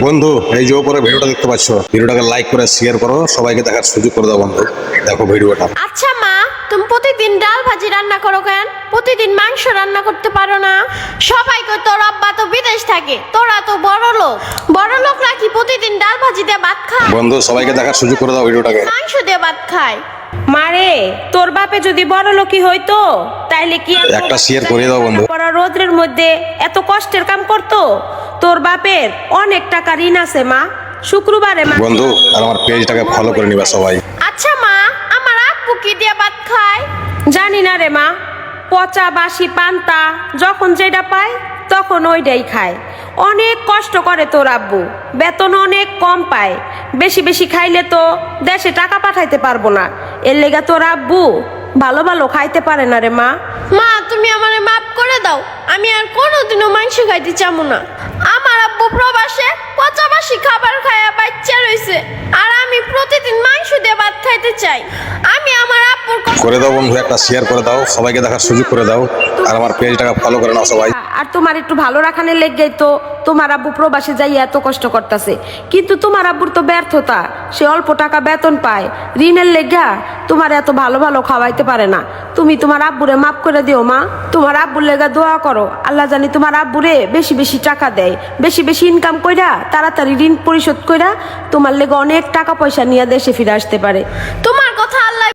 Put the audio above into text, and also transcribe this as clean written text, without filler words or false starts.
বন্ধু এই যে উপরে ভিডিওটা দেখতে পাচ্ছ, ভিডিওটাকে লাইক করে শেয়ার করো, সবাইকে দেখার সুযোগ করে দাও বন্ধু। দেখো ভিডিওটা। আচ্ছা মা, তুমি প্রতিদিন ডাল ভাজি রান্না করো কেন? প্রতিদিন মাংস রান্না করতে পারো না? সবাই কই তোর আব্বা তো বিদেশ থাকে, তোরা তো বড় লোক। বড় লোকরা কি প্রতিদিন ডাল ভাজি দিয়ে ভাত খায়? বন্ধু সবাইকে দেখার সুযোগ করে দাও ভিডিওটাকে। মাংস দিয়ে ভাত খায়। মারে, তোর বাপে যদি বড় লোকই হইতো তাইলে কি একটা শেয়ার করে দাও বন্ধু। পড়া রোদ্রের মধ্যে এত কষ্টের কাম করতো? তোর বাপের অনেক টাকা ঋণ আছে মা। শুক্রবারে মা বন্ধু আর আমার পেজটাকে ফলো করে নিবা সবাই। আচ্ছা মা, আমার আব্বু কি দিয়ে ভাত খায়? জানি না রে মা, পচা বাসি পান্তা যখন যেটা পায় তখন ওইটাই খায়। অনেক কষ্ট করে তোর আব্বু, বেতন অনেক কম পায়। বেশি বেশি খাইলে তো দেশে টাকা পাঠাইতে পারবো না। এর লেগা তোর আব্বু ভালো ভালো খাইতে পারে না রে মা। মা তুমি আমারে মাফ করে দাও, আমি আর কোনোদিনও মাংস খাইতে চাবো না। আমার আব্বু প্রবাসে পচা বাসি খাবার খায়া বাচ্চা রইছে, আর আমি প্রতিদিন মাংস দিয়ে ভাত খাইতে চাই। আমি আমার আব্বুর করে দাও বন্ধু, একটা শেয়ার করে দাও, সবাইকে দেখার সুযোগ করে দাও, আর আমার পেজটাকে ফলো করে নাও সবাই। আর তোমার একটু ভালো রাখানের লেগেই তো তোমার আব্বু প্রবাসে যাই এত কষ্ট করতেছে। কিন্তু তোমার আব্বুর তো ব্যর্থতা, সে অল্প টাকা বেতন পায়, ঋণের লেগা তোমার এত ভালো ভালো খাওয়াইতে পারে না। তুমি তোমার আব্বুরে মাফ করে দিও মা। তোমার আব্বুর লেগা দোয়া করো, আল্লাহ জানি তোমার আব্বুরে বেশি বেশি টাকা দেয়, বেশি বেশি ইনকাম কইরা তাড়াতাড়ি ঋণ পরিশোধ কইরা তোমার লেগে অনেক টাকা পয়সা নিয়ে দেশে ফিরে আসতে পারে। তোমার